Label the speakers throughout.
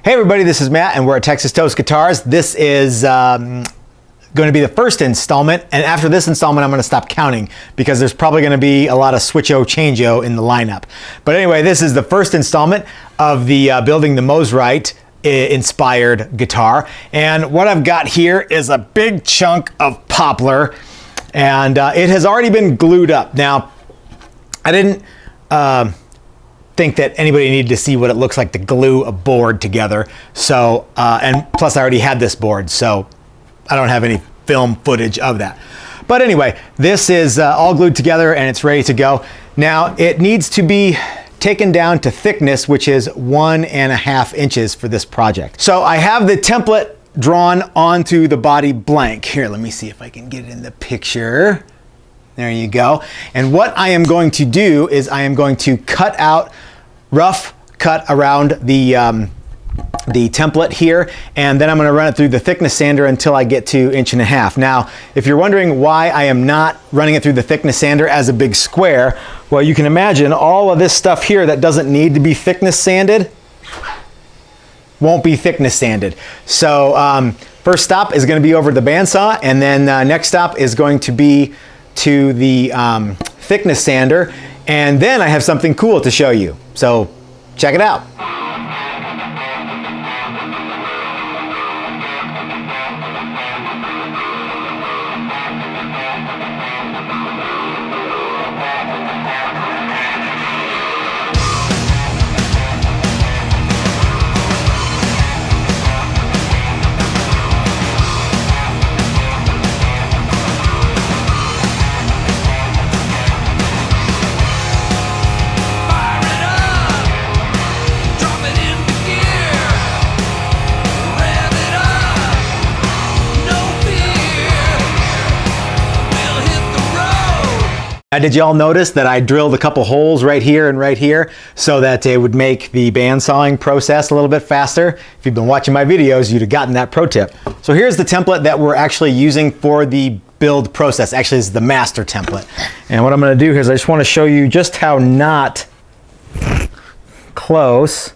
Speaker 1: Hey everybody, this is Matt and we're at Texas Toast Guitars. This is going to be the first installment, and after this installment I'm going to stop counting because there's probably going to be a lot of switch-o change-o in the lineup. But anyway, this is the first installment of the building the Mosrite inspired guitar, and what I've got here is a big chunk of poplar, and it has already been glued up. Now, I didn't think that anybody needed to see what it looks like to glue a board together. So, and plus I already had this board, so I don't have any film footage of that. But anyway, this is all glued together and it's ready to go. Now it needs to be taken down to thickness, which is 1.5 inches for this project. So I have the template drawn onto the body blank. Here, let me see if I can get it in the picture. There you go. And what I am going to do is I am going to cut out, rough cut around the template here, and then I'm going to run it through the thickness sander until I get to 1.5 inches. Now, if you're wondering why I am not running it through the thickness sander as a big square, well, you can imagine all of this stuff here that doesn't need to be thickness sanded won't be thickness sanded. So first stop is going to be over the bandsaw, and then next stop is going to be to the thickness sander, and then I have something cool to show you. So check it out. Now, did y'all notice that I drilled a couple holes right here and right here so that it would make the bandsawing process a little bit faster? If you've been watching my videos, you'd have gotten that pro tip. So here's the template that we're actually using for the build process. Actually, this is the master template. And what I'm going to do here is I just want to show you just how not close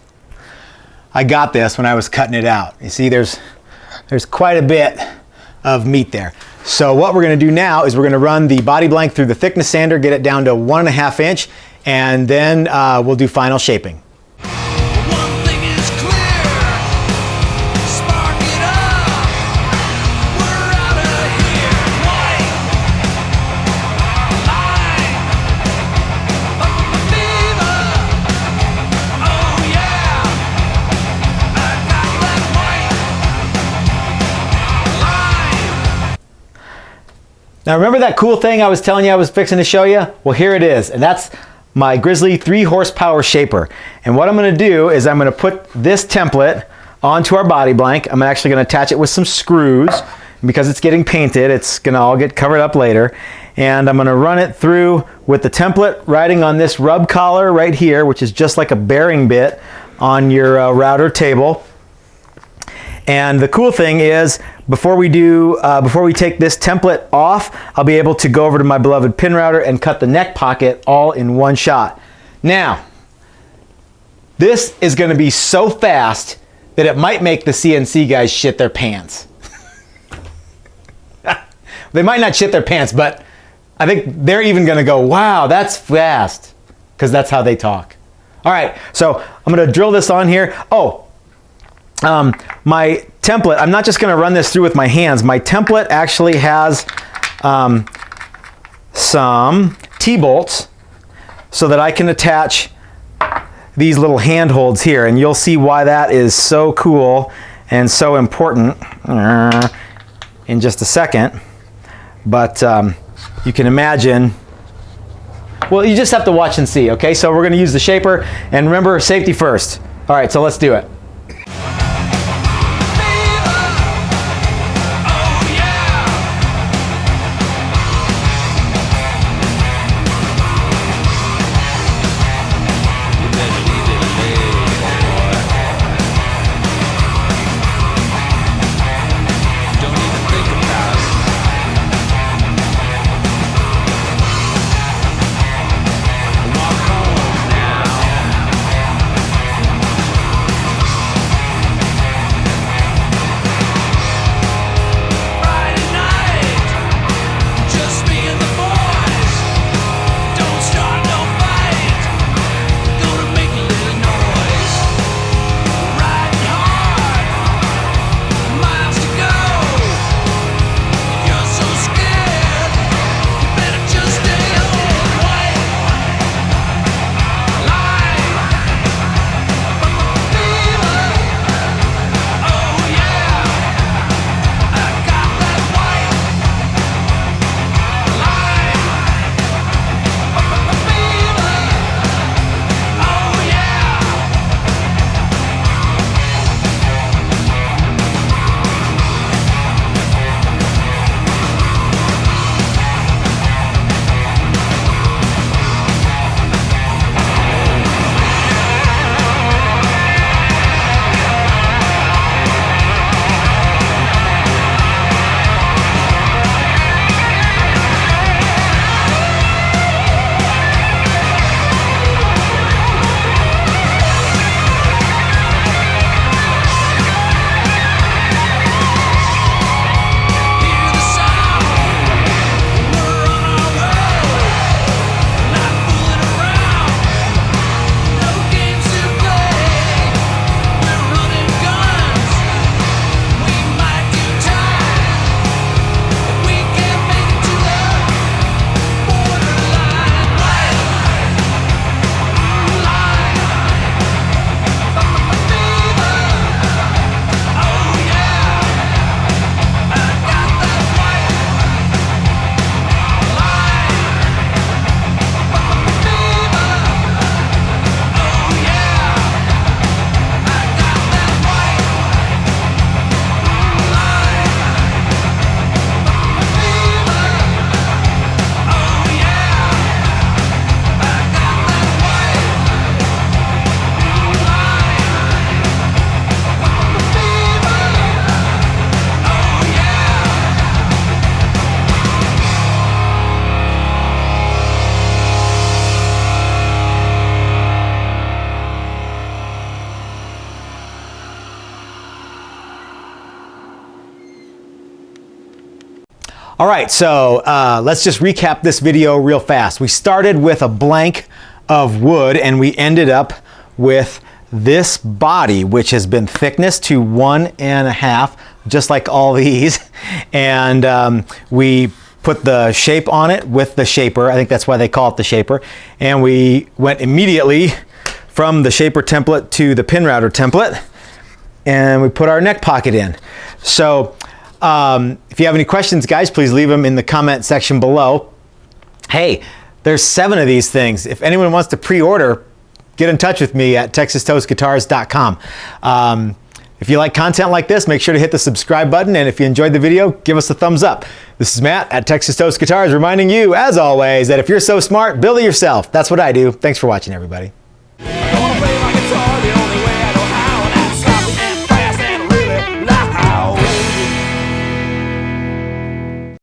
Speaker 1: I got this when I was cutting it out. You see, there's quite a bit of meat there. So what we're going to do now is we're going to run the body blank through the thickness sander, get it down to 1.5 inches, and then we'll do final shaping. Now remember that cool thing I was telling you I was fixing to show you? Well, here it is, and that's my Grizzly 3 horsepower shaper. And what I'm going to do is I'm going to put this template onto our body blank. I'm actually going to attach it with some screws. Because it's getting painted, it's going to all get covered up later. And I'm going to run it through with the template riding on this rub collar right here, which is just like a bearing bit on your router table. And the cool thing is, before we take this template off, I'll be able to go over to my beloved pin router and cut the neck pocket all in one shot. Now, this is going to be so fast that it might make the CNC guys shit their pants. They might not shit their pants, but I think they're even going to go, wow, that's fast, because that's how they talk. All right, so I'm going to drill this on here. Oh, my template, I'm not just going to run this through with my hands. My template actually has some T-bolts so that I can attach these little handholds here, and you'll see why that is so cool and so important in just a second. But you can imagine, well, you just have to watch and see, okay? So we're going to use the shaper, and remember, safety first. All right, so let's do it. All right, so let's just recap this video real fast. We started with a blank of wood and we ended up with this body, which has been thickness to 1.5, just like all these. And we put the shape on it with the shaper. I think that's why they call it the shaper. And we went immediately from the shaper template to the pin router template. And we put our neck pocket in. So if you have any questions, guys, please leave them in the comment section below. Hey, there's 7 of these things. If anyone wants to pre-order, get in touch with me at TexasToastGuitars.com. If you like content like this, make sure to hit the subscribe button. And if you enjoyed the video, give us a thumbs up. This is Matt at Texas Toast Guitars reminding you, as always, that if you're so smart, build it yourself. That's what I do. Thanks for watching, everybody.